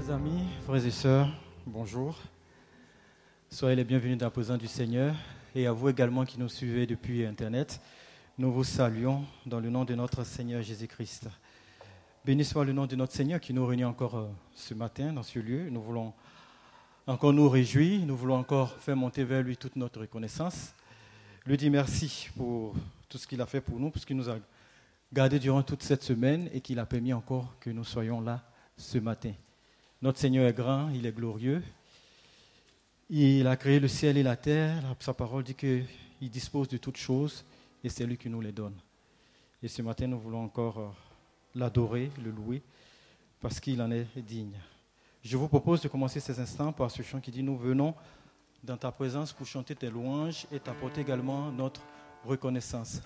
Chers amis, frères et sœurs, bonjour. Soyez les bienvenus dans la présence du Seigneur et à vous également qui nous suivez depuis Internet. Nous vous saluons dans le nom de notre Seigneur Jésus-Christ. Béni soit le nom de notre Seigneur qui nous réunit encore ce matin dans ce lieu. Nous voulons encore nous réjouir, nous voulons encore faire monter vers lui toute notre reconnaissance. Lui dire merci pour tout ce qu'il a fait pour nous, pour ce qu'il nous a gardés durant toute cette semaine et qu'il a permis encore que nous soyons là ce matin. Notre Seigneur est grand, il est glorieux. Il a créé le ciel et la terre. Sa parole dit qu'il dispose de toutes choses et c'est lui qui nous les donne. Et ce matin, nous voulons encore l'adorer, le louer, parce qu'il en est digne. Je vous propose de commencer ces instants par ce chant qui dit « Nous venons dans ta présence pour chanter tes louanges et t'apporter également notre reconnaissance. »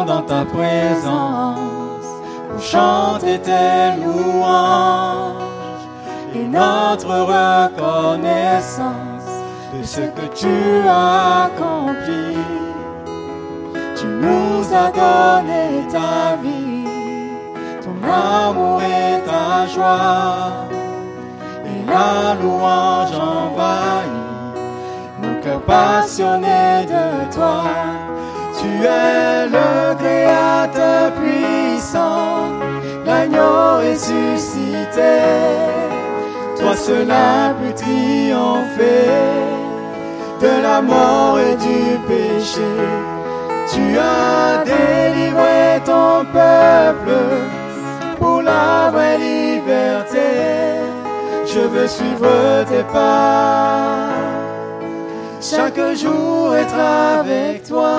Dans ta présence, pour chanter tes louanges et notre reconnaissance de ce que tu as accompli. Tu nous as donné ta vie, ton amour et ta joie, et la louange envahit nos cœurs passionnés de toi. Tu es le Créateur puissant, l'agneau ressuscité. Toi seul as pu triompher de la mort et du péché. Tu as délivré ton peuple pour la vraie liberté. Je veux suivre tes pas, chaque jour être avec toi.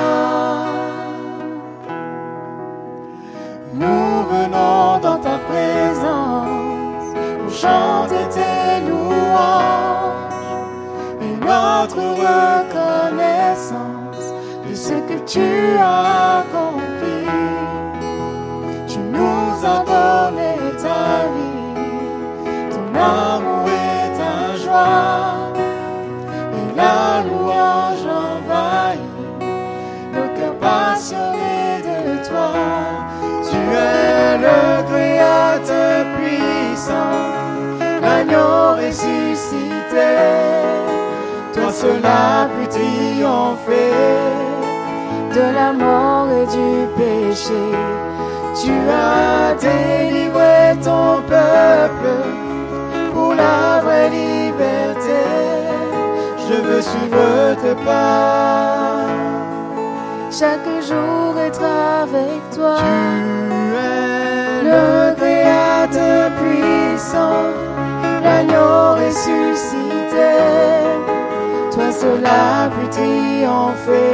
Nous venons dans ta présence pour chanter tes louanges et notre reconnaissance de ce que tu as accompli. Tu nous as donné ta vie, ton amour et ta joie, la louange envahit nos cœurs passionnés de toi. Tu es le Créateur puissant, l'agneau ressuscité. Toi seul as pu triompher de la mort et du péché. Tu as délivré ton peuple pour la vraie liberté. Je veux suivre tes pas, chaque jour être avec toi. Tu es le Créateur puissant, l'agneau ressuscité. Toi seul as pu triompher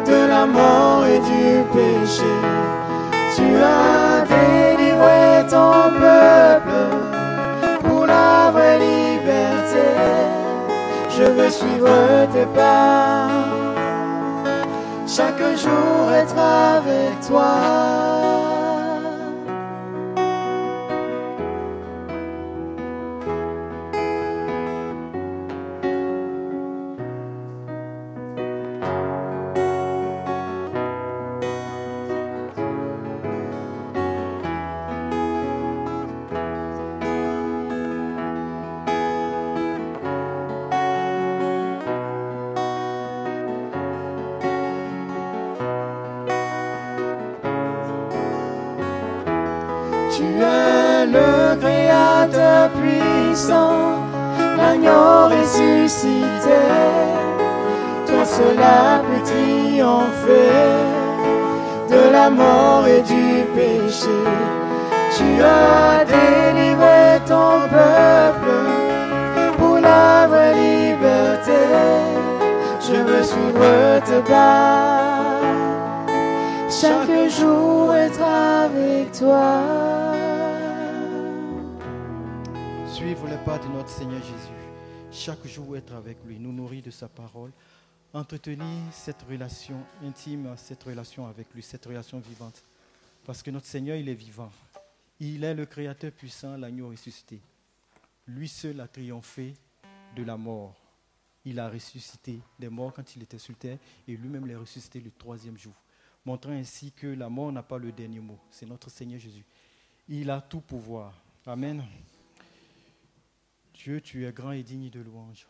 de la mort et du péché. Tu as délivré ton peuple pour la vraie liberté. Je veux suivre tes pas, chaque jour être avec toi. Tu es le Créateur puissant, l'agneau ressuscité. Toi seul as pu triompher de la mort et du péché. Tu as délivré ton peuple pour la vraie liberté. Je veux suivre tes pas, chaque jour être avec toi. Suivre les pas de notre Seigneur Jésus. Chaque jour être avec lui, nous nourrir de sa parole, entretenir cette relation intime, cette relation avec lui, cette relation vivante. Parce que notre Seigneur, il est vivant. Il est le Créateur puissant, l'agneau ressuscité. Lui seul a triomphé de la mort. Il a ressuscité des morts quand il était sur terre et lui-même l'a ressuscité le 3e jour. Montrant ainsi que la mort n'a pas le dernier mot. C'est notre Seigneur Jésus. Il a tout pouvoir. Amen. Dieu, tu es grand et digne de louange.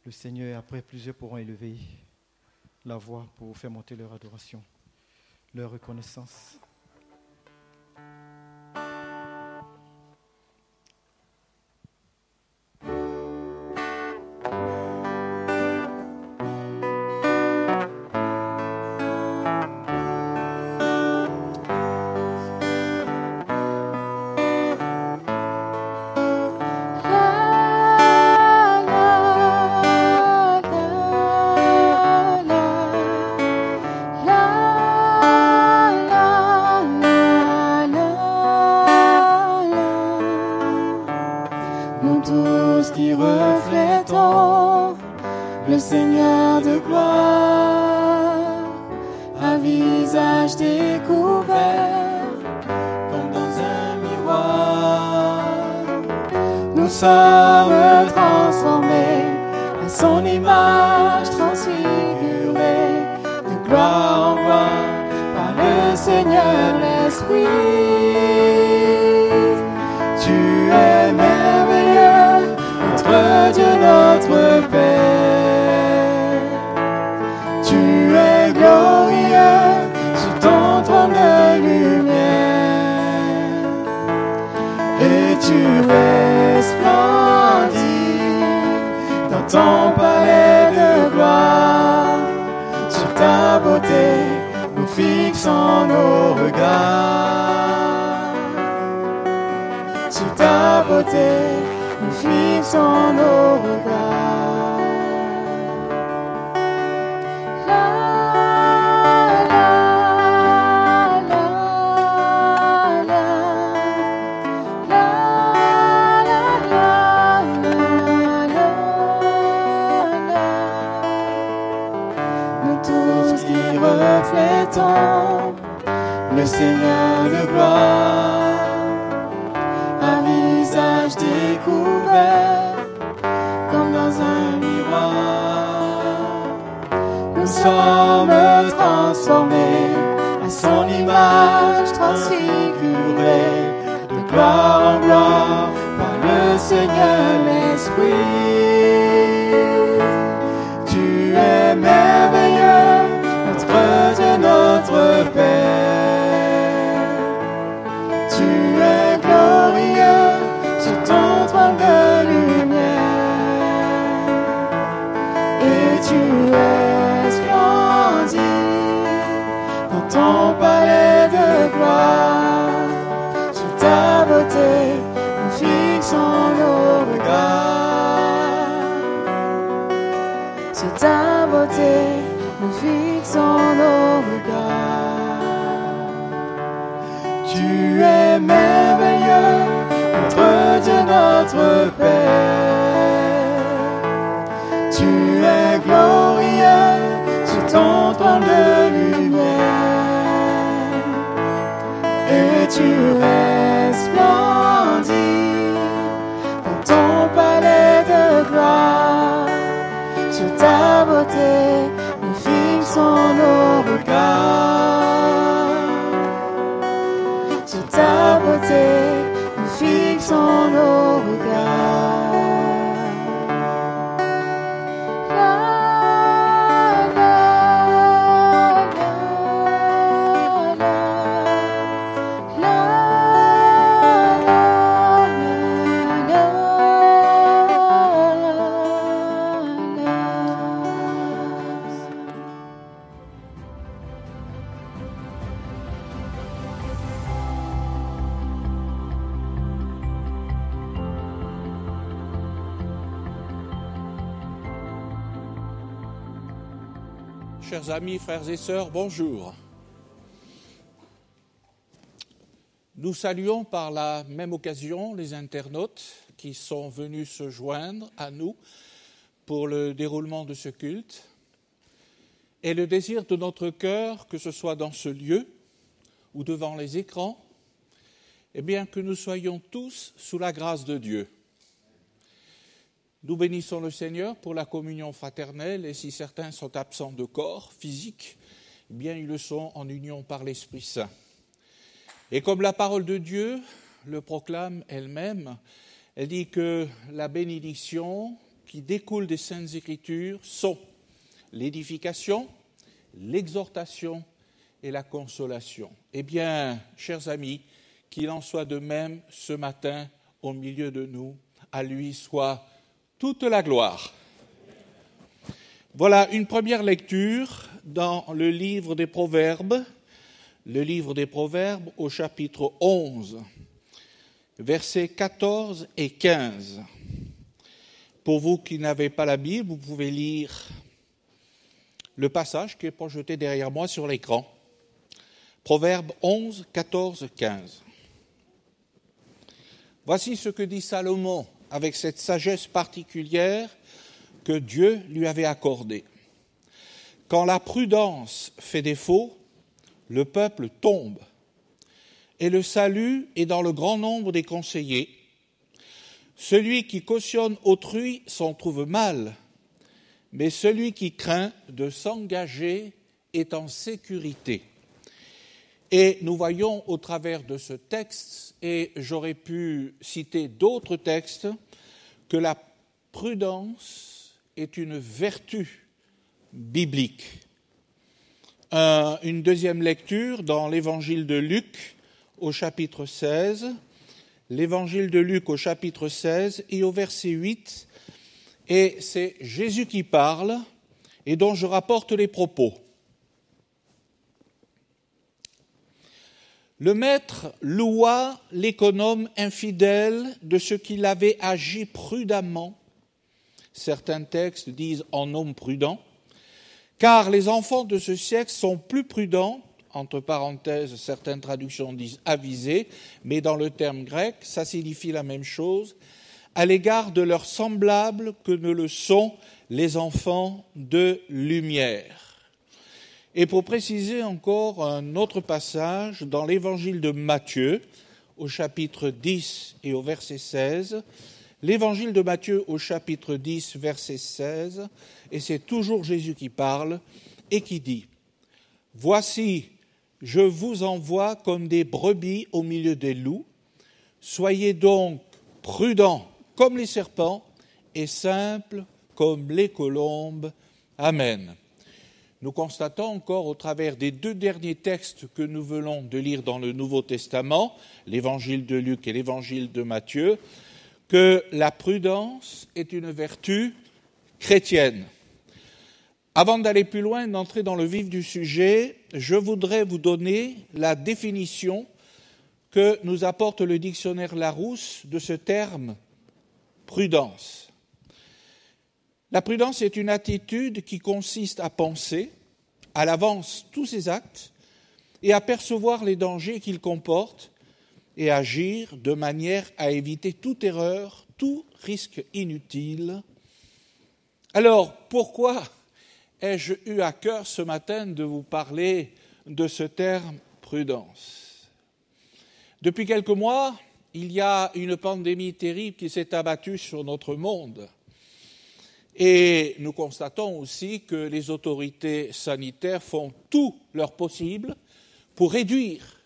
Le Seigneur, et après plusieurs pourront élever la voix pour faire monter leur adoration, leur reconnaissance. Nous sommes transformés à son image transfigurée, de gloire en gloire par le Seigneur l'Esprit. Tu es merveilleux, notre Dieu, notre Père. Tu es glorieux sur ton trône de lumière, et tu resplendis dans ton palais de gloire. Sur ta beauté, nous fixons nos regards. Sur ta beauté, nous fixons nos regards. Reflétons le Seigneur de gloire, un visage découvert comme dans un miroir. Nous sommes transformés à son image transfigurée, de gloire en gloire par le Seigneur l'Esprit. Tu es merveilleux, Dieu, notre Père. Tu es glorieux sur ton trône de lumière, et tu resplendis dans ton palais de gloire. Sur ta beauté, nous fixons nos regards. Sur ta beauté, nous fixons nos regards. Tu es merveilleux, notre Dieu, notre Père. Tu es glorieux sur ton trône de lumière, et tu resplendis dans ton palais de gloire. Sur ta beauté, nous fixons nos regards. Sur ta beauté, nous fixons nos regards. Chers amis, frères et sœurs, bonjour. Nous saluons par la même occasion les internautes qui sont venus se joindre à nous pour le déroulement de ce culte. Et le désir de notre cœur, que ce soit dans ce lieu ou devant les écrans, eh bien que nous soyons tous sous la grâce de Dieu. Nous bénissons le Seigneur pour la communion fraternelle, et si certains sont absents de corps physique, eh bien ils le sont en union par l'Esprit Saint. Et comme la parole de Dieu le proclame elle-même, elle dit que la bénédiction qui découle des Saintes Écritures sont l'édification, l'exhortation et la consolation. Eh bien, chers amis, qu'il en soit de même ce matin au milieu de nous, à lui soit toute la gloire. Voilà une première lecture dans le livre des Proverbes au chapitre 11, versets 14 et 15. Pour vous qui n'avez pas la Bible, vous pouvez lire le passage qui est projeté derrière moi sur l'écran. Proverbes 11, 14, 15. Voici ce que dit Salomon avec cette sagesse particulière que Dieu lui avait accordée. Quand la prudence fait défaut, le peuple tombe, et le salut est dans le grand nombre des conseillers. Celui qui cautionne autrui s'en trouve mal, mais celui qui craint de s'engager est en sécurité. Et nous voyons au travers de ce texte, et j'aurais pu citer d'autres textes, que la prudence est une vertu biblique. Une deuxième lecture dans l'évangile de Luc au chapitre 16, l'évangile de Luc au chapitre 16 et au verset 8, et c'est Jésus qui parle et dont je rapporte les propos. Le maître loua l'économe infidèle de ce qu'il avait agi prudemment. Certains textes disent en homme prudent, car les enfants de ce siècle sont plus prudents, entre parenthèses, certaines traductions disent avisés, mais dans le terme grec, ça signifie la même chose, à l'égard de leurs semblables que ne le sont les enfants de lumière. Et pour préciser encore un autre passage, dans l'évangile de Matthieu, au chapitre 10 et au verset 16, l'évangile de Matthieu au chapitre 10, verset 16, et c'est toujours Jésus qui parle, et qui dit « Voici, je vous envoie comme des brebis au milieu des loups, soyez donc prudents comme les serpents et simples comme les colombes. Amen. » Nous constatons encore au travers des deux derniers textes que nous venons de lire dans le Nouveau Testament, l'évangile de Luc et l'évangile de Matthieu, que la prudence est une vertu chrétienne. Avant d'aller plus loin, d'entrer dans le vif du sujet, je voudrais vous donner la définition que nous apporte le dictionnaire Larousse de ce terme prudence. La prudence est une attitude qui consiste à penser à l'avance tous ses actes et à percevoir les dangers qu'ils comportent et agir de manière à éviter toute erreur, tout risque inutile. Alors, pourquoi ai-je eu à cœur ce matin de vous parler de ce terme prudence ? Depuis quelques mois, il y a une pandémie terrible qui s'est abattue sur notre monde. Et nous constatons aussi que les autorités sanitaires font tout leur possible pour réduire,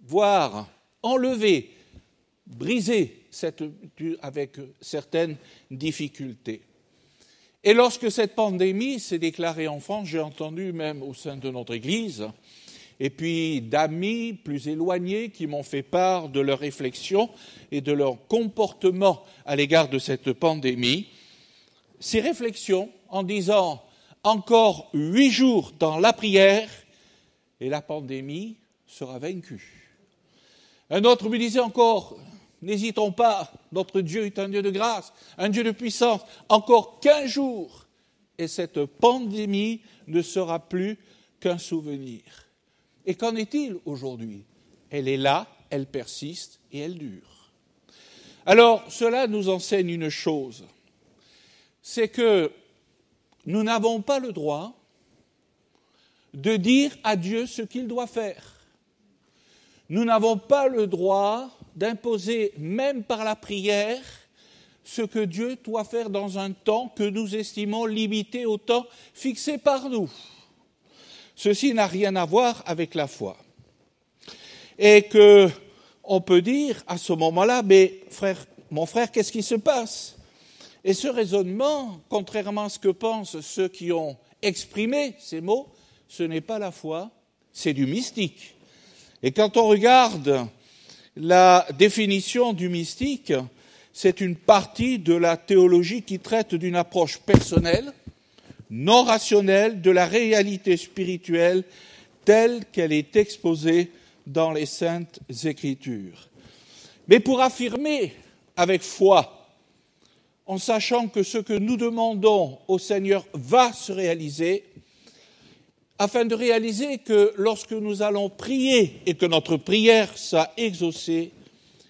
voire enlever, briser cette avec certaines difficultés. Et lorsque cette pandémie s'est déclarée en France, j'ai entendu même au sein de notre Église, et puis d'amis plus éloignés qui m'ont fait part de leurs réflexions et de leur comportement à l'égard de cette pandémie, ces réflexions en disant « encore 8 jours dans la prière et la pandémie sera vaincue ». Un autre me disait encore « n'hésitons pas, notre Dieu est un Dieu de grâce, un Dieu de puissance, encore 15 jours et cette pandémie ne sera plus qu'un souvenir ». Et qu'en est-il aujourd'hui ? Elle est là, elle persiste et elle dure. Alors, cela nous enseigne une chose, c'est que nous n'avons pas le droit de dire à Dieu ce qu'il doit faire. Nous n'avons pas le droit d'imposer, même par la prière, ce que Dieu doit faire dans un temps que nous estimons limité au temps fixé par nous. Ceci n'a rien à voir avec la foi. Et qu'on peut dire à ce moment-là, mais mon frère, qu'est-ce qui se passe ? Et ce raisonnement, contrairement à ce que pensent ceux qui ont exprimé ces mots, ce n'est pas la foi, c'est du mystique. Et quand on regarde la définition du mystique, c'est une partie de la théologie qui traite d'une approche personnelle, non rationnelle, de la réalité spirituelle telle qu'elle est exposée dans les Saintes Écritures. Mais pour affirmer avec foi, en sachant que ce que nous demandons au Seigneur va se réaliser, afin de réaliser que lorsque nous allons prier et que notre prière soit exaucée,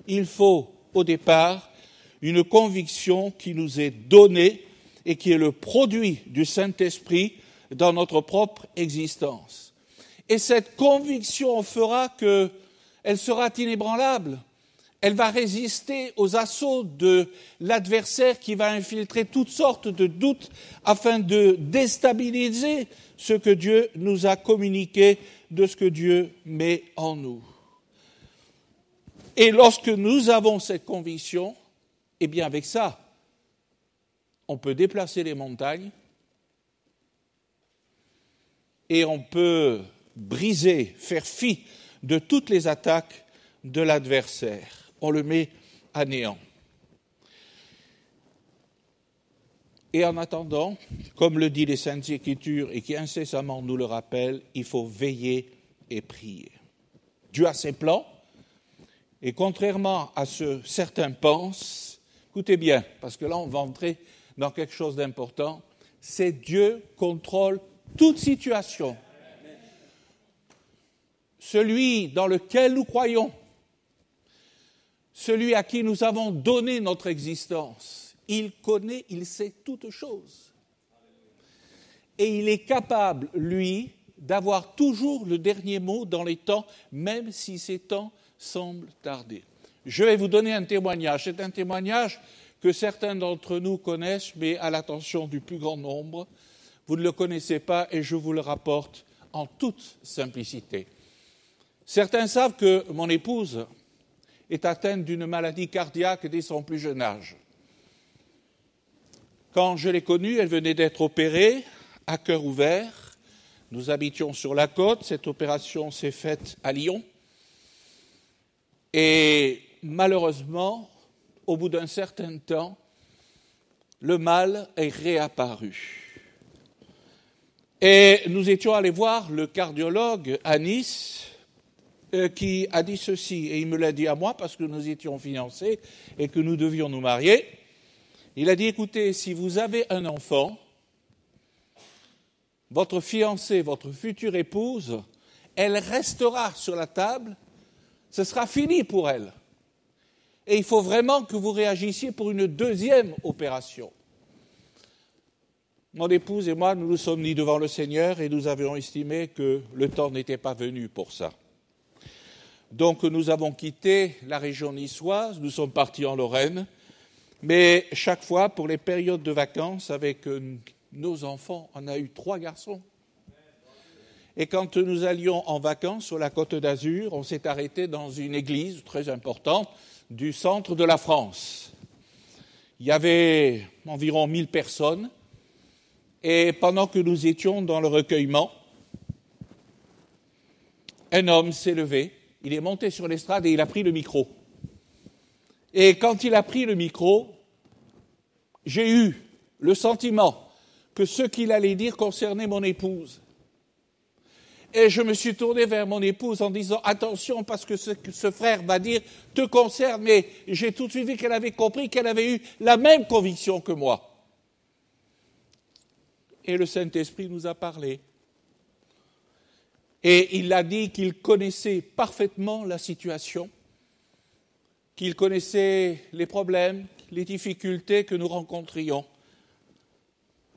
il faut au départ une conviction qui nous est donnée et qui est le produit du Saint-Esprit dans notre propre existence. Et cette conviction fera qu'elle sera inébranlable, Elle va résister aux assauts de l'adversaire qui va infiltrer toutes sortes de doutes afin de déstabiliser ce que Dieu nous a communiqué de ce que Dieu met en nous. Et lorsque nous avons cette conviction, eh bien avec ça, on peut déplacer les montagnes et on peut briser, faire fi de toutes les attaques de l'adversaire. On le met à néant. Et en attendant, comme le dit les Saintes Écritures et qui incessamment nous le rappellent, il faut veiller et prier. Dieu a ses plans, et contrairement à ce que certains pensent, écoutez bien, parce que là on va entrer dans quelque chose d'important, c'est Dieu contrôle toute situation. Celui dans lequel nous croyons, celui à qui nous avons donné notre existence, il connaît, il sait toutes choses. Et il est capable, lui, d'avoir toujours le dernier mot dans les temps, même si ces temps semblent tarder. Je vais vous donner un témoignage. C'est un témoignage que certains d'entre nous connaissent, mais à l'attention du plus grand nombre. Vous ne le connaissez pas et je vous le rapporte en toute simplicité. Certains savent que mon épouse est atteinte d'une maladie cardiaque dès son plus jeune âge. Quand je l'ai connue, elle venait d'être opérée à cœur ouvert. Nous habitions sur la côte. Cette opération s'est faite à Lyon. Et malheureusement, au bout d'un certain temps, le mal est réapparu. Et nous étions allés voir le cardiologue à Nice qui a dit ceci, et il me l'a dit à moi parce que nous étions fiancés et que nous devions nous marier. Il a dit, écoutez, si vous avez un enfant, votre fiancée, votre future épouse, elle restera sur la table, ce sera fini pour elle. Et il faut vraiment que vous réagissiez pour une deuxième opération. Mon épouse et moi, nous nous sommes mis devant le Seigneur et nous avions estimé que le temps n'était pas venu pour ça. Donc nous avons quitté la région niçoise, nous sommes partis en Lorraine, mais chaque fois, pour les périodes de vacances, avec nos enfants, on a eu 3 garçons. Et quand nous allions en vacances sur la Côte d'Azur, on s'est arrêté dans une église très importante du centre de la France. Il y avait environ 1000 personnes, et pendant que nous étions dans le recueillement, un homme s'est levé, il est monté sur l'estrade et il a pris le micro. Et quand il a pris le micro, j'ai eu le sentiment que ce qu'il allait dire concernait mon épouse. Et je me suis tourné vers mon épouse en disant « Attention, parce que ce frère va dire te concerne », mais j'ai tout de suite vu qu'elle avait compris qu'elle avait eu la même conviction que moi. Et le Saint-Esprit nous a parlé. Et il a dit qu'il connaissait parfaitement la situation, qu'il connaissait les problèmes, les difficultés que nous rencontrions.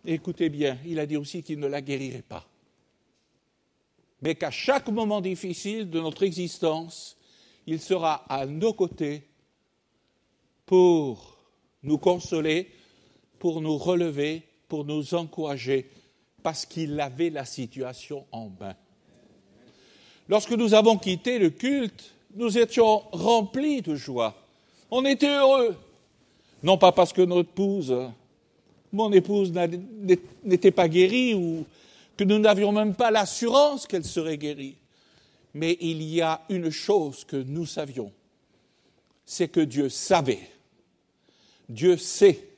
Et écoutez bien, il a dit aussi qu'il ne la guérirait pas. Mais qu'à chaque moment difficile de notre existence, il sera à nos côtés pour nous consoler, pour nous relever, pour nous encourager, parce qu'il avait la situation en main. Lorsque nous avons quitté le culte, nous étions remplis de joie. On était heureux. Non pas parce que mon épouse n'était pas guérie ou que nous n'avions même pas l'assurance qu'elle serait guérie. Mais il y a une chose que nous savions, c'est que Dieu savait, Dieu sait,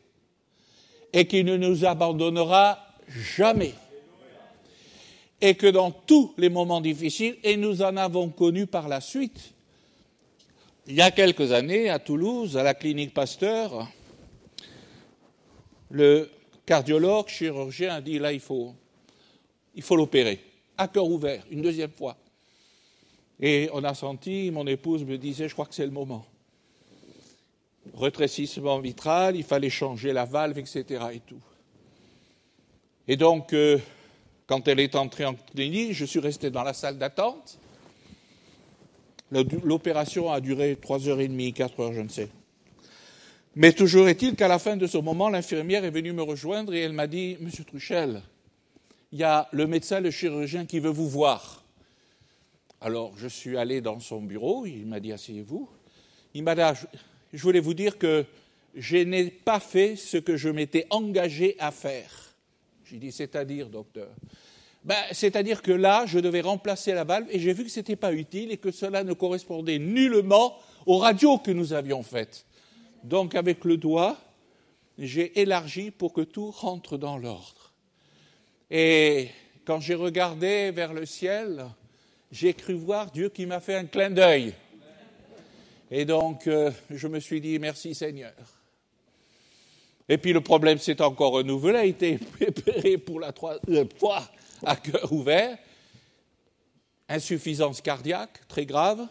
et qu'il ne nous abandonnera jamais. Et que dans tous les moments difficiles, et nous en avons connu par la suite, il y a quelques années, à Toulouse, à la clinique Pasteur, le cardiologue, chirurgien a dit, là, il faut l'opérer, à cœur ouvert, une deuxième fois. Et on a senti, mon épouse me disait, je crois que c'est le moment. Rétrécissement vitral, il fallait changer la valve, etc. et tout. Et donc, quand elle est entrée en clinique, je suis resté dans la salle d'attente. L'opération a duré 3h30, 4h, je ne sais. Mais toujours est-il qu'à la fin de ce moment, l'infirmière est venue me rejoindre et elle m'a dit « Monsieur Truchel, il y a le médecin, le chirurgien qui veut vous voir. » Alors, je suis allé dans son bureau, il m'a dit « Asseyez-vous ». Il m'a dit « Je voulais vous dire que je n'ai pas fait ce que je m'étais engagé à faire. » J'ai dit « C'est-à-dire, docteur ?» C'est-à-dire que là, je devais remplacer la valve et j'ai vu que ce n'était pas utile et que cela ne correspondait nullement aux radios que nous avions faites. Donc, avec le doigt, j'ai élargi pour que tout rentre dans l'ordre. Et quand j'ai regardé vers le ciel, j'ai cru voir Dieu qui m'a fait un clin d'œil. Et donc, je me suis dit, merci Seigneur. Et puis le problème s'est encore renouvelé, a été préparé pour la troisième fois à cœur ouvert. Insuffisance cardiaque, très grave.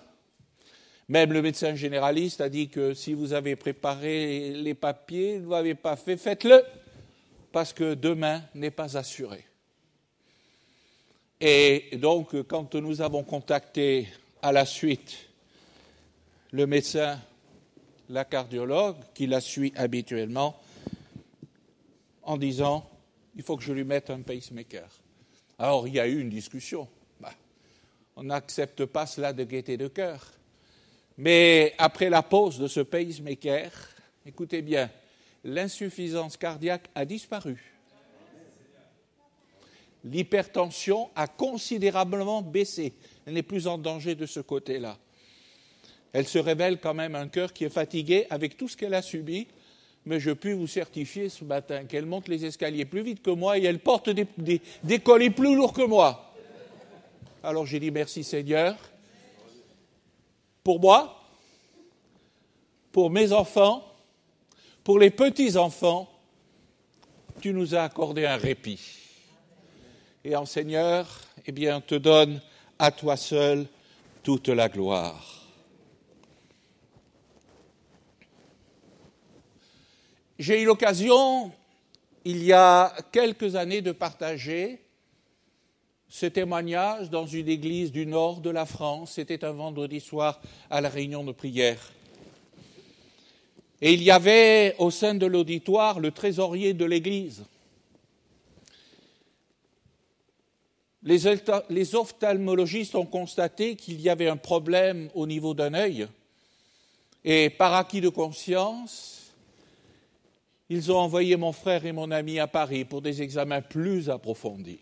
Même le médecin généraliste a dit que si vous avez préparé les papiers, vous n'avez pas fait, faites-le, parce que demain n'est pas assuré. Et donc, quand nous avons contacté à la suite le médecin, la cardiologue, qui la suit habituellement, en disant « il faut que je lui mette un pacemaker ». Alors, il y a eu une discussion. On n'accepte pas cela de gaieté de cœur. Mais après la pose de ce pacemaker, écoutez bien, l'insuffisance cardiaque a disparu. L'hypertension a considérablement baissé. Elle n'est plus en danger de ce côté-là. Elle se révèle quand même un cœur qui est fatigué avec tout ce qu'elle a subi, mais je puis vous certifier ce matin qu'elle monte les escaliers plus vite que moi et elle porte des colis plus lourds que moi. Alors j'ai dit merci Seigneur. Pour moi, pour mes enfants, pour les petits-enfants, tu nous as accordé un répit. Et en Seigneur, eh bien, on te donne à toi seul toute la gloire. J'ai eu l'occasion, il y a quelques années, de partager ce témoignage dans une église du nord de la France. C'était un vendredi soir à la réunion de prière. Et il y avait au sein de l'auditoire le trésorier de l'église. Les ophtalmologistes ont constaté qu'il y avait un problème au niveau d'un œil. Et par acquis de conscience, ils ont envoyé mon frère et mon ami à Paris pour des examens plus approfondis.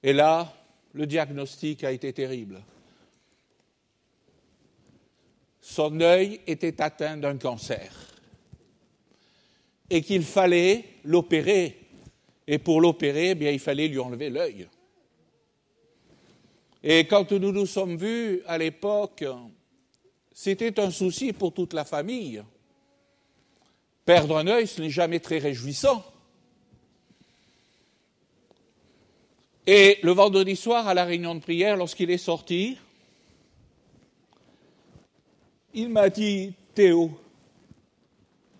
Et là, le diagnostic a été terrible. Son œil était atteint d'un cancer et qu'il fallait l'opérer. Et pour l'opérer, eh bien, il fallait lui enlever l'œil. Et quand nous nous sommes vus à l'époque, c'était un souci pour toute la famille. Perdre un œil, ce n'est jamais très réjouissant. Et le vendredi soir, à la réunion de prière, lorsqu'il est sorti, il m'a dit « Théo,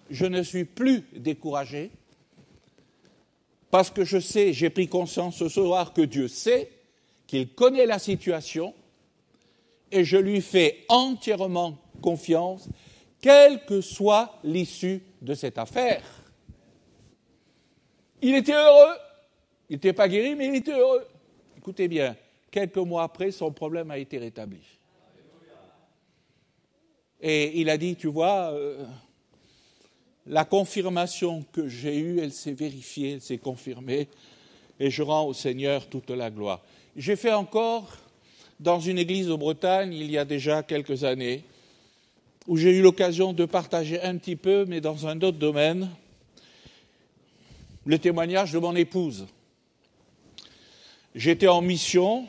je ne suis plus découragé parce que je sais, j'ai pris conscience ce soir que Dieu sait, qu'il connaît la situation et je lui fais entièrement confiance, quelle que soit l'issue de cette affaire. » Il était heureux. Il n'était pas guéri, mais il était heureux. Écoutez bien, quelques mois après, son problème a été rétabli. Et il a dit, tu vois, la confirmation que j'ai eue, elle s'est vérifiée, elle s'est confirmée, et je rends au Seigneur toute la gloire. J'ai fait encore, dans une église de Bretagne, il y a déjà quelques années, où j'ai eu l'occasion de partager un petit peu, mais dans un autre domaine, le témoignage de mon épouse. J'étais en mission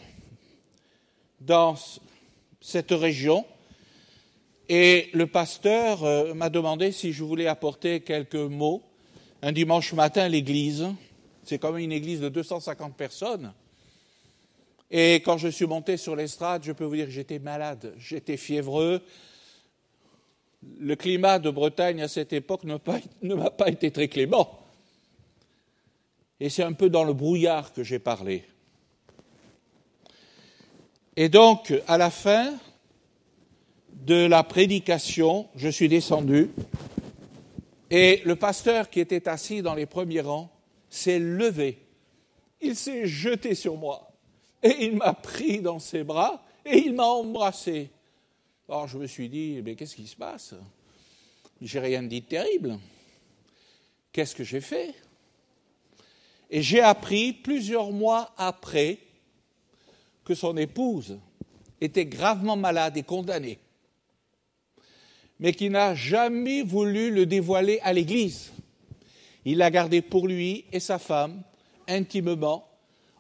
dans cette région et le pasteur m'a demandé si je voulais apporter quelques mots un dimanche matin à l'église. C'est quand même une église de 250 personnes. Et quand je suis monté sur l'estrade, je peux vous dire que j'étais malade, j'étais fiévreux. Le climat de Bretagne à cette époque ne m'a pas été très clément. Et c'est un peu dans le brouillard que j'ai parlé. Et donc, à la fin de la prédication, je suis descendu et le pasteur qui était assis dans les premiers rangs s'est levé. Il s'est jeté sur moi et il m'a pris dans ses bras et il m'a embrassé. Alors je me suis dit, mais qu'est-ce qui se passe? J'ai rien dit de terrible. Qu'est-ce que j'ai fait? Et j'ai appris plusieurs mois après que son épouse était gravement malade et condamnée, mais qui n'a jamais voulu le dévoiler à l'Église. Il l'a gardé pour lui et sa femme, intimement,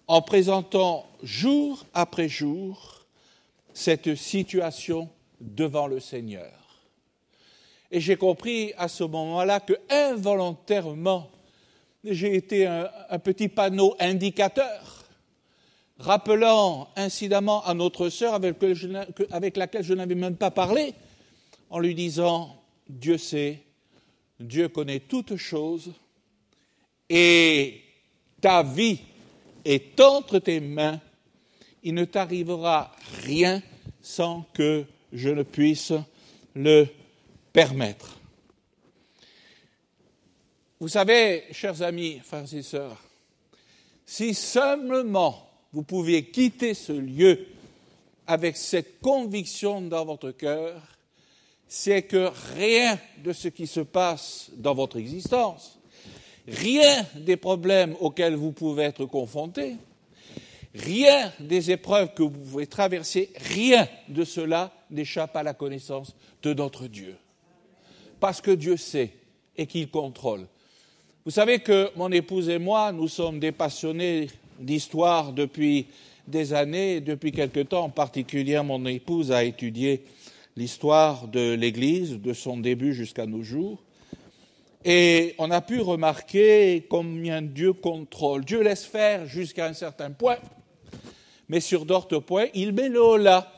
en présentant jour après jour cette situation devant le Seigneur. Et j'ai compris à ce moment-là que, involontairement, j'ai été un petit panneau indicateur, rappelant incidemment à notre sœur avec laquelle je n'avais même pas parlé, en lui disant « Dieu sait, Dieu connaît toutes choses, et ta vie est entre tes mains, il ne t'arrivera rien sans que je ne puisse le permettre. » Vous savez, chers amis, frères et sœurs, si simplement vous pouviez quitter ce lieu avec cette conviction dans votre cœur, c'est que rien de ce qui se passe dans votre existence, rien des problèmes auxquels vous pouvez être confrontés, rien des épreuves que vous pouvez traverser, rien de cela n'échappe à la connaissance de notre Dieu. Parce que Dieu sait et qu'il contrôle. Vous savez que mon épouse et moi, nous sommes des passionnés d'histoire depuis des années. Depuis quelque temps, en particulier, mon épouse a étudié l'histoire de l'Église, de son début jusqu'à nos jours. Et on a pu remarquer combien Dieu contrôle. Dieu laisse faire jusqu'à un certain point, mais sur d'autres points, il met le holà.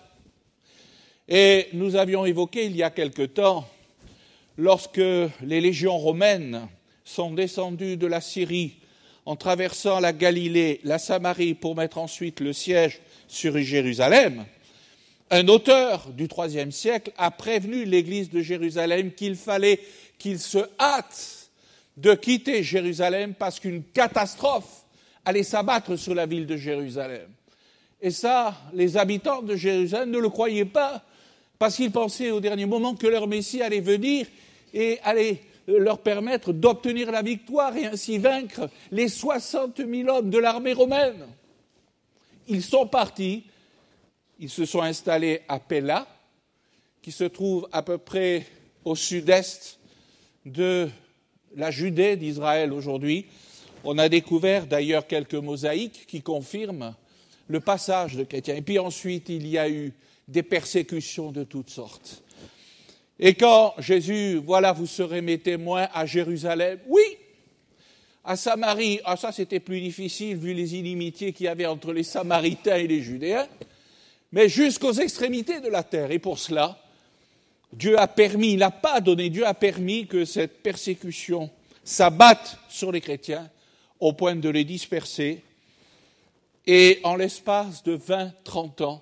Et nous avions évoqué il y a quelque temps, lorsque les légions romaines sont descendues de la Syrie en traversant la Galilée, la Samarie, pour mettre ensuite le siège sur Jérusalem, un auteur du IIIe siècle a prévenu l'Église de Jérusalem qu'il fallait qu'il se hâte de quitter Jérusalem parce qu'une catastrophe allait s'abattre sur la ville de Jérusalem. Et ça, les habitants de Jérusalem ne le croyaient pas, parce qu'ils pensaient au dernier moment que leur Messie allait venir et allait leur permettre d'obtenir la victoire et ainsi vaincre les 60 000 hommes de l'armée romaine. Ils sont partis, ils se sont installés à Pella, qui se trouve à peu près au sud-est de la Judée d'Israël aujourd'hui. On a découvert d'ailleurs quelques mosaïques qui confirment le passage de chrétiens. Et puis ensuite, il y a eu des persécutions de toutes sortes. Et quand Jésus, voilà, vous serez mes témoins à Jérusalem, oui, à Samarie, ça c'était plus difficile vu les inimitiés qu'il y avait entre les Samaritains et les Judéens, mais jusqu'aux extrémités de la terre. Et pour cela, Dieu a permis, il n'a pas donné, Dieu a permis que cette persécution s'abatte sur les chrétiens au point de les disperser. Et en l'espace de 20-30 ans,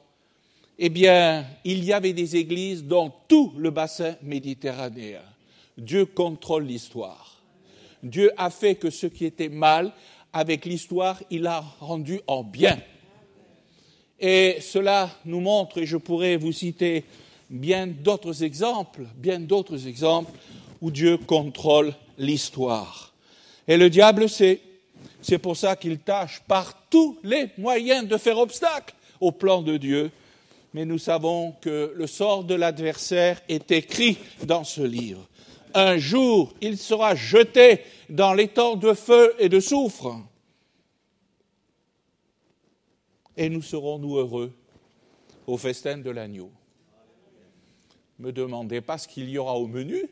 eh bien, il y avait des églises dans tout le bassin méditerranéen. Dieu contrôle l'histoire. Dieu a fait que ce qui était mal, avec l'histoire, il l'a rendu en bien. Et cela nous montre, et je pourrais vous citer bien d'autres exemples où Dieu contrôle l'histoire. Et le diable sait. C'est pour ça qu'il tâche par tous les moyens de faire obstacle au plan de Dieu. Mais nous savons que le sort de l'adversaire est écrit dans ce livre. Un jour, il sera jeté dans l'étang de feu et de soufre. Et nous serons, nous, heureux au festin de l'agneau. Ne me demandez pas ce qu'il y aura au menu,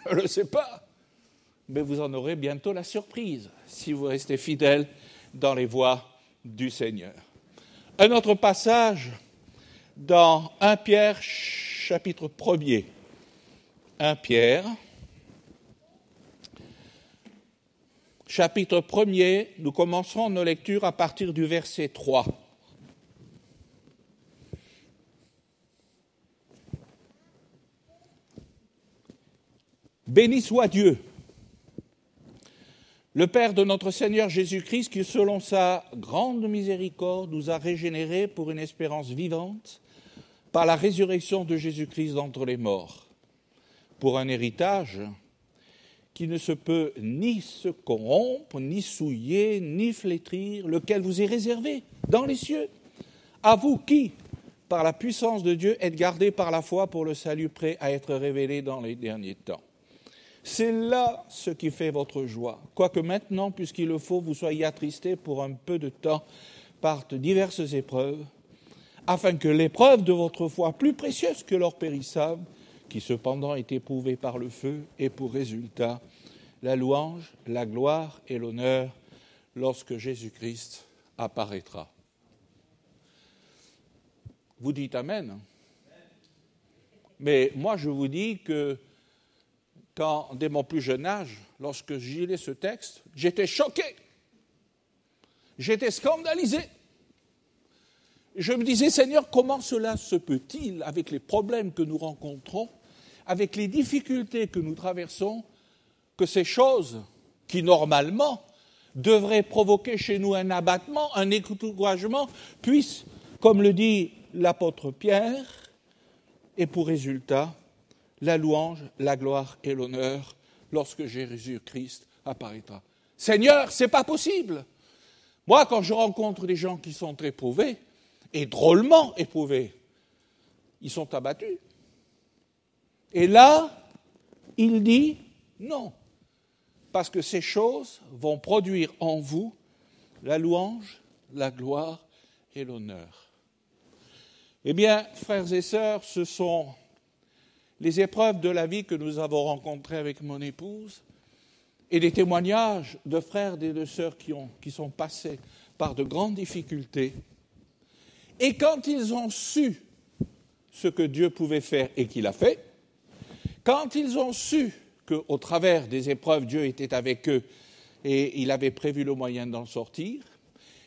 je ne le sais pas. Mais vous en aurez bientôt la surprise si vous restez fidèles dans les voies du Seigneur. Un autre passage dans 1 Pierre, chapitre 1er. 1 Pierre, chapitre 1er, nous commencerons nos lectures à partir du verset 3. Béni soit Dieu, le Père de notre Seigneur Jésus-Christ, qui, selon sa grande miséricorde, nous a régénérés pour une espérance vivante par la résurrection de Jésus-Christ d'entre les morts, pour un héritage qui ne se peut ni se corrompre, ni souiller, ni flétrir, lequel vous est réservé dans les cieux, à vous qui, par la puissance de Dieu, êtes gardés par la foi pour le salut prêt à être révélé dans les derniers temps. C'est là ce qui fait votre joie, quoique maintenant, puisqu'il le faut, vous soyez attristés pour un peu de temps par de diverses épreuves, afin que l'épreuve de votre foi, plus précieuse que l'or périssable, qui cependant est éprouvée par le feu, ait pour résultat la louange, la gloire et l'honneur lorsque Jésus-Christ apparaîtra. Vous dites Amen. Mais moi, je vous dis que quand, dès mon plus jeune âge, lorsque j'ai lu ce texte, j'étais choqué, j'étais scandalisé. Je me disais, Seigneur, comment cela se peut-il, avec les problèmes que nous rencontrons, avec les difficultés que nous traversons, que ces choses qui, normalement, devraient provoquer chez nous un abattement, un découragement, puissent, comme le dit l'apôtre Pierre, et pour résultat, la louange, la gloire et l'honneur lorsque Jésus-Christ apparaîtra. Seigneur, c'est pas possible. Moi, quand je rencontre des gens qui sont éprouvés, et drôlement éprouvés, ils sont abattus. Et là, il dit non, parce que ces choses vont produire en vous la louange, la gloire et l'honneur. Eh bien, frères et sœurs, ce sont les épreuves de la vie que nous avons rencontrées avec mon épouse et des témoignages de frères et de sœurs qui sont passés par de grandes difficultés. Et quand ils ont su ce que Dieu pouvait faire et qu'il a fait, quand ils ont su qu'au travers des épreuves, Dieu était avec eux et il avait prévu le moyen d'en sortir,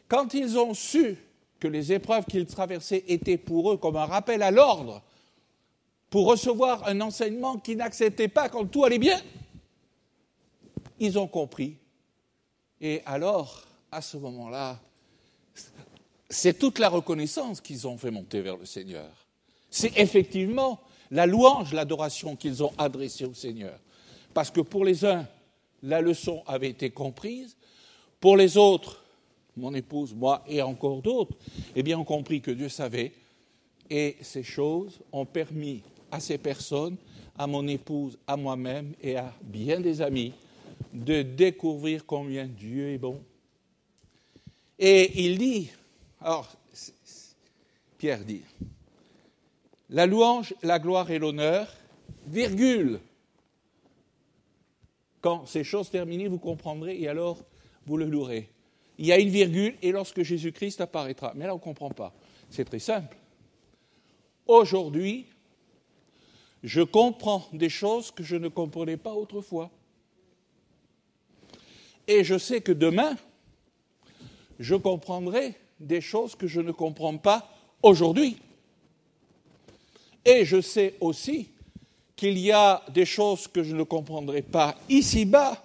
quand ils ont su que les épreuves qu'ils traversaient étaient pour eux comme un rappel à l'ordre, pour recevoir un enseignement qu'ils n'acceptaient pas quand tout allait bien, ils ont compris. Et alors, à ce moment-là, c'est toute la reconnaissance qu'ils ont fait monter vers le Seigneur. C'est effectivement la louange, l'adoration qu'ils ont adressée au Seigneur. Parce que pour les uns, la leçon avait été comprise. Pour les autres, mon épouse, moi et encore d'autres, eh bien, ont compris que Dieu savait. Et ces choses ont permis à ces personnes, à mon épouse, à moi-même et à bien des amis, de découvrir combien Dieu est bon. Et il dit, alors, Pierre dit, la louange, la gloire et l'honneur, virgule. Quand ces choses terminées, vous comprendrez et alors vous le louerez. Il y a une virgule et lorsque Jésus-Christ apparaîtra. Mais là, on ne comprend pas. C'est très simple. Aujourd'hui, je comprends des choses que je ne comprenais pas autrefois. Et je sais que demain, je comprendrai des choses que je ne comprends pas aujourd'hui. Et je sais aussi qu'il y a des choses que je ne comprendrai pas ici-bas,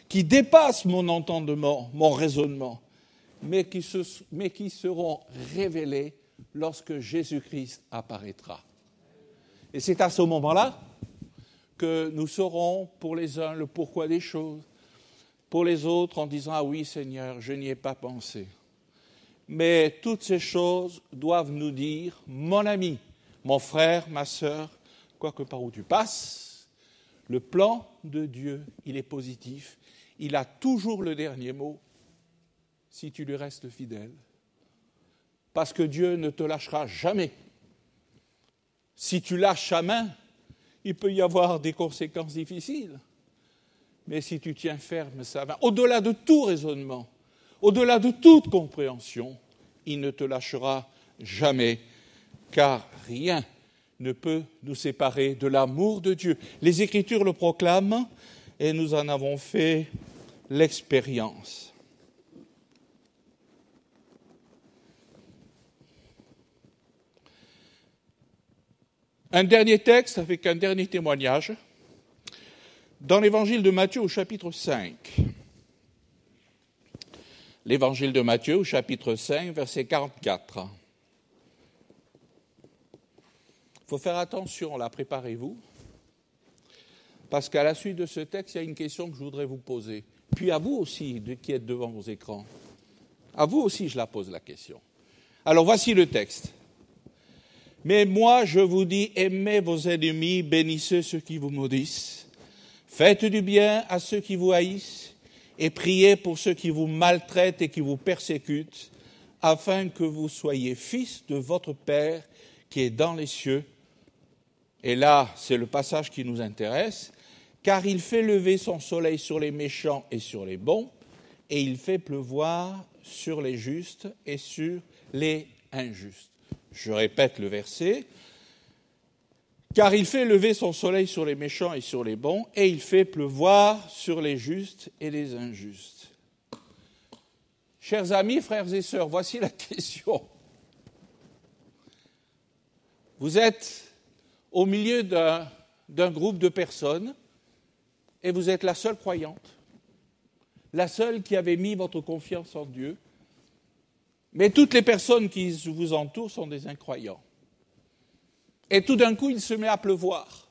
qui dépassent mon entendement, mon raisonnement, mais qui seront révélées lorsque Jésus-Christ apparaîtra. Et c'est à ce moment-là que nous saurons pour les uns le pourquoi des choses, pour les autres en disant « Ah oui Seigneur, je n'y ai pas pensé ». Mais toutes ces choses doivent nous dire « Mon ami, mon frère, ma sœur, quoi que par où tu passes, le plan de Dieu, il est positif, il a toujours le dernier mot si tu lui restes fidèle. Parce que Dieu ne te lâchera jamais. Si tu lâches sa main, il peut y avoir des conséquences difficiles. Mais si tu tiens ferme sa main, au-delà de tout raisonnement, au-delà de toute compréhension, il ne te lâchera jamais, car rien ne peut nous séparer de l'amour de Dieu. Les Écritures le proclament et nous en avons fait l'expérience. Un dernier texte avec un dernier témoignage. Dans l'évangile de Matthieu au chapitre 5, l'évangile de Matthieu au chapitre 5, verset 44. Il faut faire attention, là, préparez-vous, parce qu'à la suite de ce texte, il y a une question que je voudrais vous poser. Puis à vous aussi, qui êtes devant vos écrans. À vous aussi, je la pose la question. Alors voici le texte. Mais moi, je vous dis, aimez vos ennemis, bénissez ceux qui vous maudissent, faites du bien à ceux qui vous haïssent, et priez pour ceux qui vous maltraitent et qui vous persécutent, afin que vous soyez fils de votre Père qui est dans les cieux. Et là, c'est le passage qui nous intéresse, car il fait lever son soleil sur les méchants et sur les bons, et il fait pleuvoir sur les justes et sur les injustes. Je répète le verset. Car il fait lever son soleil sur les méchants et sur les bons, et il fait pleuvoir sur les justes et les injustes. Chers amis, frères et sœurs, voici la question. Vous êtes au milieu d'un groupe de personnes, et vous êtes la seule croyante, la seule qui avait mis votre confiance en Dieu, mais toutes les personnes qui vous entourent sont des incroyants. Et tout d'un coup, il se met à pleuvoir.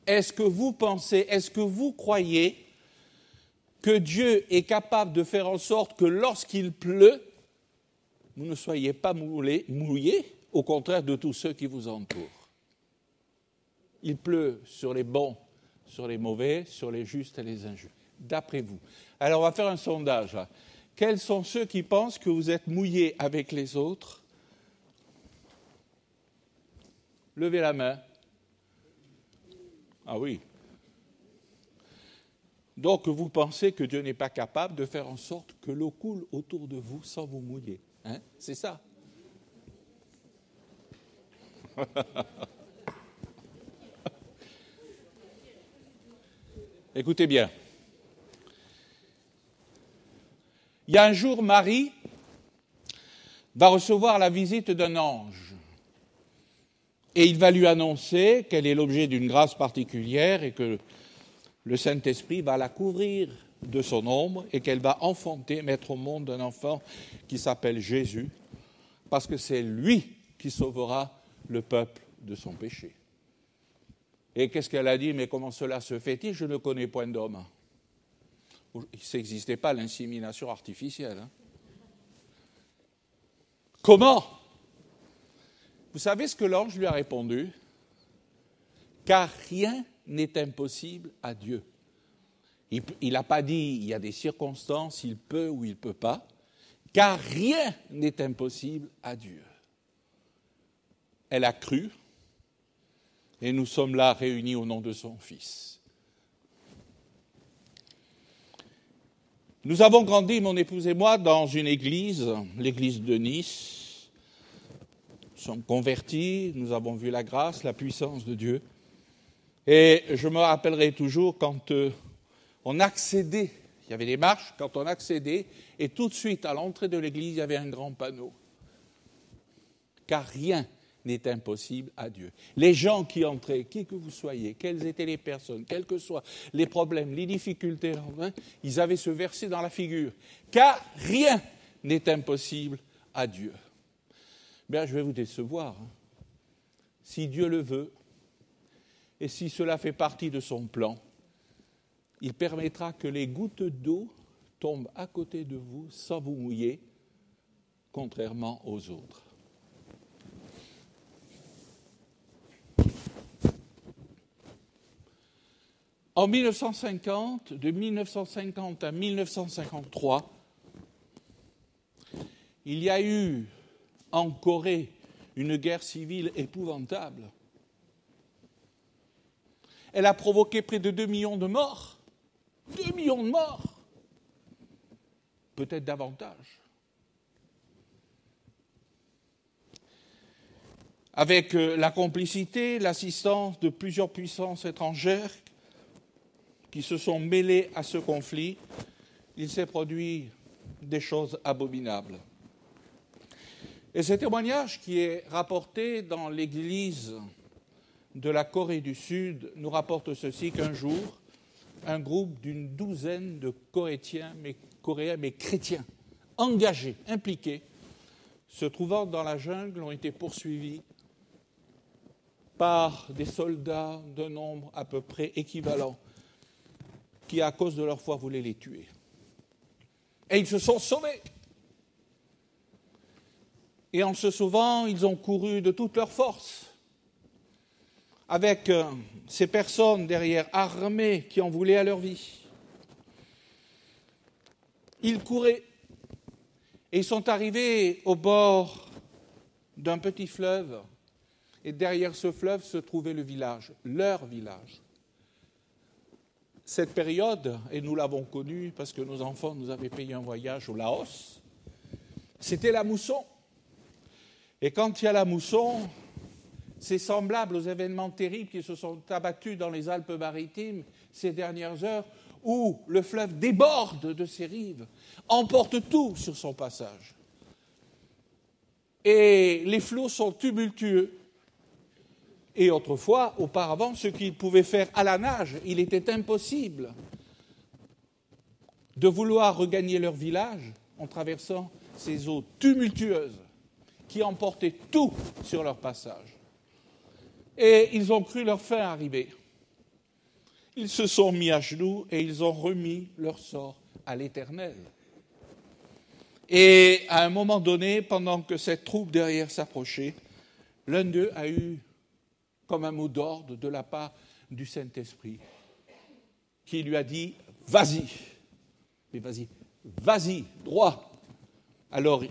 Est-ce que vous pensez, est-ce que vous croyez que Dieu est capable de faire en sorte que lorsqu'il pleut, vous ne soyez pas mouillés, au contraire de tous ceux qui vous entourent? Il pleut sur les bons, sur les mauvais, sur les justes et les injustes. D'après vous. Alors on va faire un sondage. Quels sont ceux qui pensent que vous êtes mouillés avec les autres? Levez la main. Ah oui. Donc vous pensez que Dieu n'est pas capable de faire en sorte que l'eau coule autour de vous sans vous mouiller. Hein? C'est ça. Écoutez bien. Il y a un jour, Marie va recevoir la visite d'un ange. Et il va lui annoncer qu'elle est l'objet d'une grâce particulière et que le Saint-Esprit va la couvrir de son ombre et qu'elle va enfanter, mettre au monde un enfant qui s'appelle Jésus, parce que c'est lui qui sauvera le peuple de son péché. Et qu'est-ce qu'elle a dit? Mais comment cela se fait-il? Je ne connais point d'homme. Il n'existait pas l'insémination artificielle. Hein? Comment? Vous savez ce que l'ange lui a répondu? Car rien n'est impossible à Dieu. Il n'a pas dit il y a des circonstances, il peut ou il ne peut pas, car rien n'est impossible à Dieu. Elle a cru, et nous sommes là réunis au nom de son Fils. Nous avons grandi, mon épouse et moi, dans une église, l'église de Nice. Nous sommes convertis, nous avons vu la grâce, la puissance de Dieu. Et je me rappellerai toujours quand on accédait, il y avait des marches, quand on accédait, et tout de suite à l'entrée de l'église, il y avait un grand panneau. Car rien n'est impossible à Dieu. Les gens qui entraient, qui que vous soyez, quelles étaient les personnes, quels que soient les problèmes, les difficultés, ils avaient ce verset dans la figure. Car rien n'est impossible à Dieu. Bien, je vais vous décevoir. Si Dieu le veut, et si cela fait partie de son plan, il permettra que les gouttes d'eau tombent à côté de vous sans vous mouiller, contrairement aux autres. En 1950, de 1950 à 1953, il y a eu en Corée une guerre civile épouvantable. Elle a provoqué près de 2 millions de morts. 2 millions de morts. Peut-être davantage. Avec la complicité, l'assistance de plusieurs puissances étrangères qui se sont mêlées à ce conflit, il s'est produit des choses abominables. Et ce témoignage qui est rapporté dans l'église de la Corée du Sud nous rapporte ceci, qu'un jour, un groupe d'une douzaine de Coréens, mais chrétiens, engagés, impliqués, se trouvant dans la jungle, ont été poursuivis par des soldats d'un nombre à peu près équivalent, qui, à cause de leur foi, voulaient les tuer. Et ils se sont sauvés. Et en se sauvant, ils ont couru de toute leur force, avec ces personnes derrière, armées, qui en voulaient à leur vie. Ils couraient, et ils sont arrivés au bord d'un petit fleuve, et derrière ce fleuve se trouvait le village, leur village. Cette période, et nous l'avons connue parce que nos enfants nous avaient payé un voyage au Laos, c'était la mousson. Et quand il y a la mousson, c'est semblable aux événements terribles qui se sont abattus dans les Alpes-Maritimes ces dernières heures, où le fleuve déborde de ses rives, emporte tout sur son passage. Et les flots sont tumultueux. Et autrefois, auparavant, ce qu'ils pouvaient faire à la nage, il était impossible de vouloir regagner leur village en traversant ces eaux tumultueuses qui emportaient tout sur leur passage. Et ils ont cru leur fin arriver. Ils se sont mis à genoux et ils ont remis leur sort à l'Éternel. Et à un moment donné, pendant que cette troupe derrière s'approchait, l'un d'eux a eu comme un mot d'ordre de la part du Saint-Esprit, qui lui a dit « Vas-y !» Mais vas-y, vas-y, droit. Alors,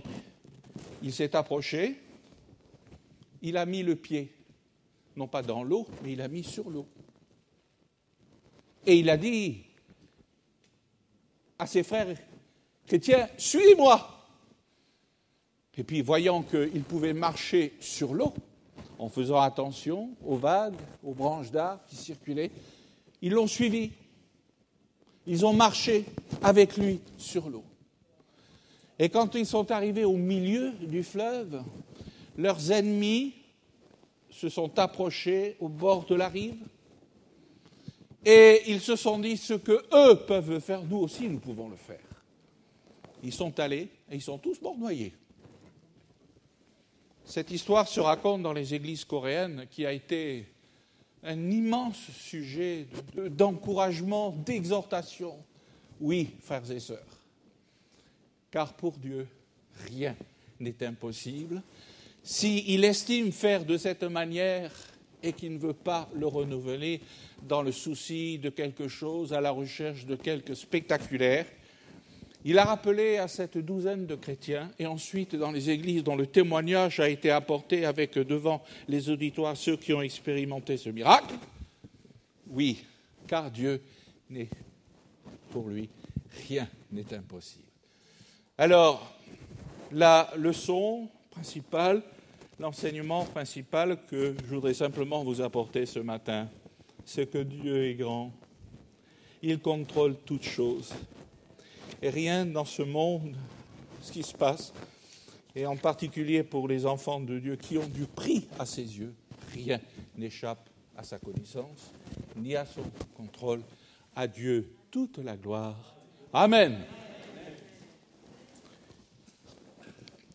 il s'est approché, il a mis le pied, non pas dans l'eau, mais il a mis sur l'eau. Et il a dit à ses frères chrétiens, « Suis-moi !» Et puis, voyant qu'il pouvait marcher sur l'eau, en faisant attention aux vagues, aux branches d'arbres qui circulaient, ils l'ont suivi. Ils ont marché avec lui sur l'eau. Et quand ils sont arrivés au milieu du fleuve, leurs ennemis se sont approchés au bord de la rive et ils se sont dit, ce qu'eux peuvent faire, nous aussi nous pouvons le faire. Ils sont allés et ils sont tous morts noyés. Cette histoire se raconte dans les églises coréennes, qui a été un immense sujet d'encouragement, d'exhortation. Oui, frères et sœurs, car pour Dieu, rien n'est impossible. S'il estime faire de cette manière et qu'il ne veut pas le renouveler dans le souci de quelque chose, à la recherche de quelque spectaculaire, il a rappelé à cette douzaine de chrétiens, et ensuite dans les églises dont le témoignage a été apporté avec devant les auditoires ceux qui ont expérimenté ce miracle, oui, car Dieu n'est pour lui, rien n'est impossible. Alors, la leçon principale, l'enseignement principal que je voudrais simplement vous apporter ce matin, c'est que Dieu est grand, il contrôle toutes choses. Et rien dans ce monde, ce qui se passe, et en particulier pour les enfants de Dieu qui ont du prix à ses yeux, rien n'échappe à sa connaissance, ni à son contrôle. À Dieu toute la gloire. Amen.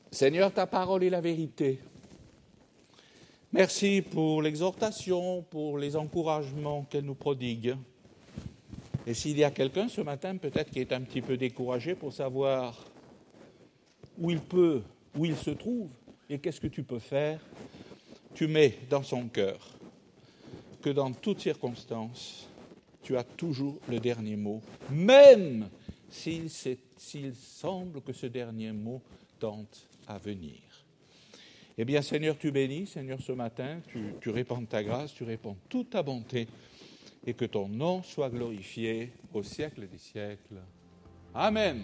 Seigneur, ta parole est la vérité. Merci pour l'exhortation, pour les encouragements qu'elle nous prodigue. Et s'il y a quelqu'un ce matin, peut-être qui est un petit peu découragé pour savoir où il se trouve et qu'est-ce que tu peux faire, tu mets dans son cœur que dans toutes circonstances, tu as toujours le dernier mot, même s'il semble que ce dernier mot tente à venir. Eh bien, Seigneur, tu bénis, Seigneur, ce matin, tu répands ta grâce, tu répands toute ta bonté, et que ton nom soit glorifié au siècle des siècles. Amen.